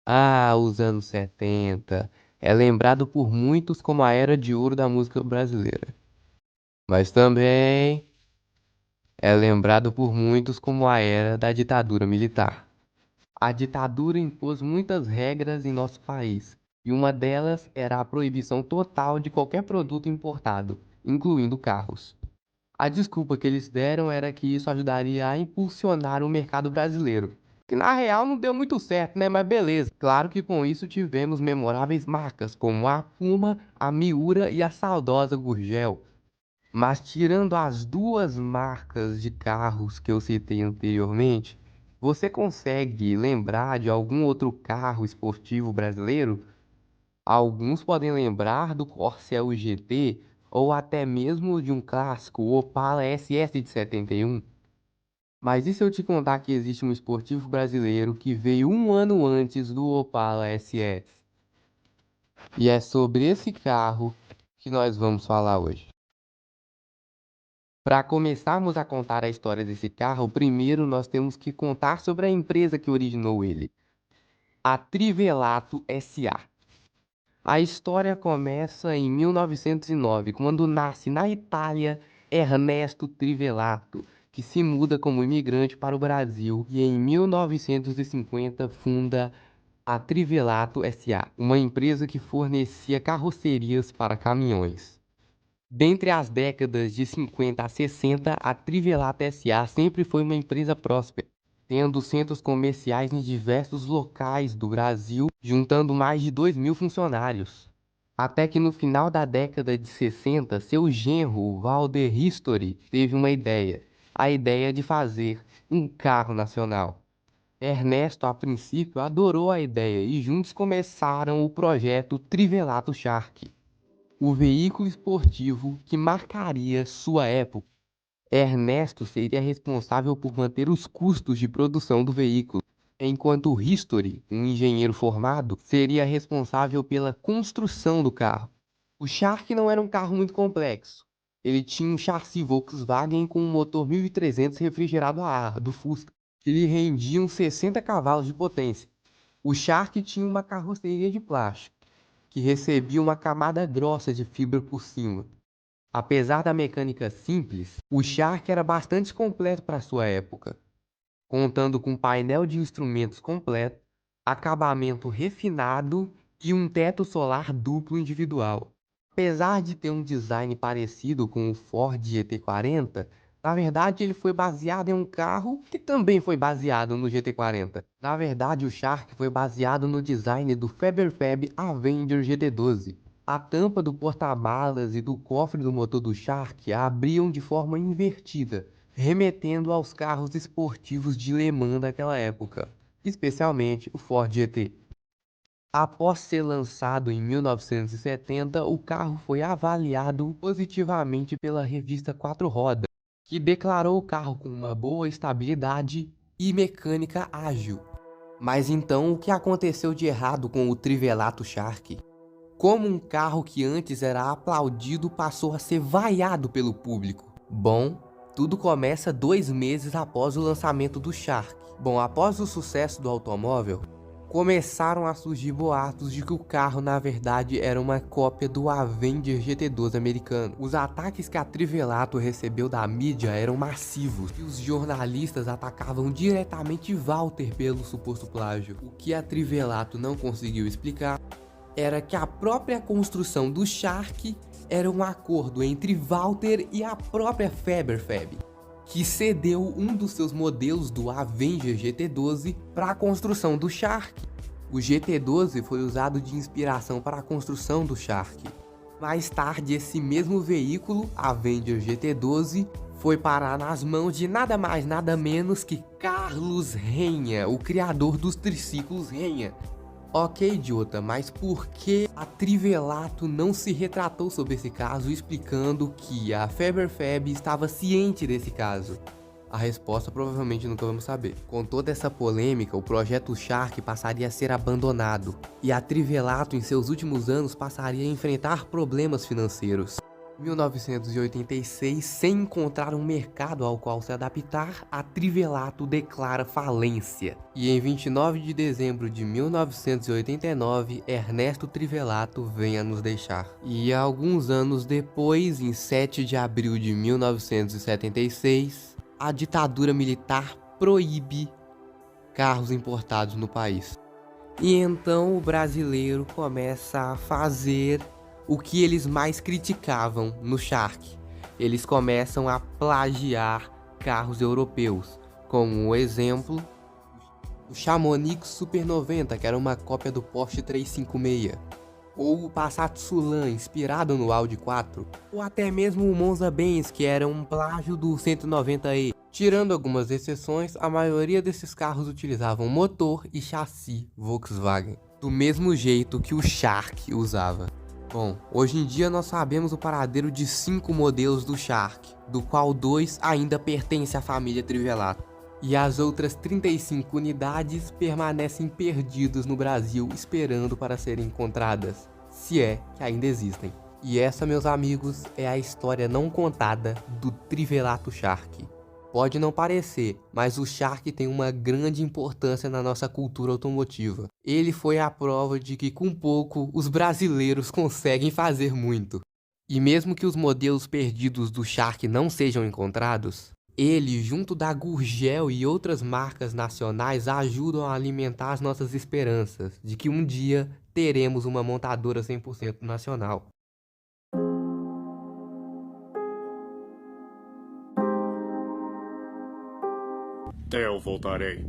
Ah, os anos 70. É lembrado por muitos como a era de ouro da música brasileira. Mas também é lembrado por muitos como a era da ditadura militar. A ditadura impôs muitas regras em nosso país, e uma delas era a proibição total de qualquer produto importado, incluindo carros. A desculpa que eles deram era que isso ajudaria a impulsionar o mercado brasileiro. Que na real não deu muito certo, né? Mas beleza. Claro que com isso tivemos memoráveis marcas como a Puma, a Miura e a saudosa Gurgel. Mas tirando as duas marcas de carros que eu citei anteriormente, você consegue lembrar de algum outro carro esportivo brasileiro? Alguns podem lembrar do Corcel GT ou até mesmo de um clássico, o Opala SS de 71. Mas e se eu te contar que existe um esportivo brasileiro que veio um ano antes do Opala SS? E é sobre esse carro que nós vamos falar hoje. Para começarmos a contar a história desse carro, primeiro nós temos que contar sobre a empresa que originou ele, a Trivelato SA. A história começa em 1909, quando nasce na Itália Ernesto Trivelato, que se muda como imigrante para o Brasil e em 1950 funda a Trivelato SA, uma empresa que fornecia carrocerias para caminhões. Dentre as décadas de 50 a 60, a Trivelato SA sempre foi uma empresa próspera, tendo centros comerciais em diversos locais do Brasil, juntando mais de 2.000 funcionários. Até que no final da década de 60, seu genro, Walter Ristori, teve uma ideia, a ideia de fazer um carro nacional. Ernesto, a princípio, adorou a ideia e juntos começaram o projeto Trivelato Shark, o veículo esportivo que marcaria sua época. Ernesto seria responsável por manter os custos de produção do veículo, enquanto History, um engenheiro formado, seria responsável pela construção do carro. O Shark não era um carro muito complexo. Ele tinha um chassi Volkswagen com um motor 1300 refrigerado a ar, do Fusca, que lhe rendiam 60 cavalos de potência. O Shark tinha uma carroceria de plástico, que recebia uma camada grossa de fibra por cima. Apesar da mecânica simples, o Shark era bastante completo para sua época, contando com painel de instrumentos completo, acabamento refinado e um teto solar duplo individual. Apesar de ter um design parecido com o Ford GT40, na verdade ele foi baseado em um carro que também foi baseado no GT40. Na verdade, o Shark foi baseado no design do Faber-Fab Avenger GT12. A tampa do porta-malas e do cofre do motor do Shark abriam de forma invertida, remetendo aos carros esportivos de Le Mans daquela época, especialmente o Ford GT. Após ser lançado em 1970, o carro foi avaliado positivamente pela revista Quatro Rodas, que declarou o carro com uma boa estabilidade e mecânica ágil. Mas então, o que aconteceu de errado com o Trivelato Shark? Como um carro que antes era aplaudido passou a ser vaiado pelo público? Bom, tudo começa 2 meses após o lançamento do Shark. Bom, após o sucesso do automóvel, começaram a surgir boatos de que o carro na verdade era uma cópia do Avenger GT12 americano. Os ataques que a Trivelato recebeu da mídia eram massivos e os jornalistas atacavam diretamente Walter pelo suposto plágio. O que a Trivelato não conseguiu explicar era que a própria construção do Shark era um acordo entre Walter e a própria Faber-Fab, que cedeu um dos seus modelos do Avenger GT12 para a construção do Shark. O GT12 foi usado de inspiração para a construção do Shark. Mais tarde, esse mesmo veículo, Avenger GT12, foi parar nas mãos de nada mais nada menos que Carlos Renha, o criador dos triciclos Renha. Ok, idiota, mas por que a Trivelato não se retratou sobre esse caso, explicando que a Faber-Fab estava ciente desse caso? A resposta provavelmente nunca vamos saber. Com toda essa polêmica, o projeto Shark passaria a ser abandonado, e a Trivelato em seus últimos anos passaria a enfrentar problemas financeiros. 1986, sem encontrar um mercado ao qual se adaptar, a Trivelato declara falência. E em 29 de dezembro de 1989, Ernesto Trivelato vem a nos deixar. E alguns anos depois, em 7 de abril de 1976, a ditadura militar proíbe carros importados no país. E então o brasileiro começa a fazer o que eles mais criticavam no Shark. Eles começam a plagiar carros europeus, como o exemplo o Chamonix Super 90, que era uma cópia do Porsche 356, ou o Passat Sulan, inspirado no Audi 4, ou até mesmo o Monza Benz, que era um plágio do 190e. Tirando algumas exceções, a maioria desses carros utilizavam motor e chassi Volkswagen, do mesmo jeito que o Shark usava. Bom, hoje em dia nós sabemos o paradeiro de 5 modelos do Shark, do qual 2 ainda pertencem à família Trivelato. E as outras 35 unidades permanecem perdidas no Brasil esperando para serem encontradas, se é que ainda existem. E essa, meus amigos, é a história não contada do Trivelato Shark. Pode não parecer, mas o Shark tem uma grande importância na nossa cultura automotiva. Ele foi a prova de que com pouco os brasileiros conseguem fazer muito. E mesmo que os modelos perdidos do Shark não sejam encontrados, ele, junto da Gurgel e outras marcas nacionais, ajudam a alimentar as nossas esperanças de que um dia teremos uma montadora 100% nacional. Eu voltarei.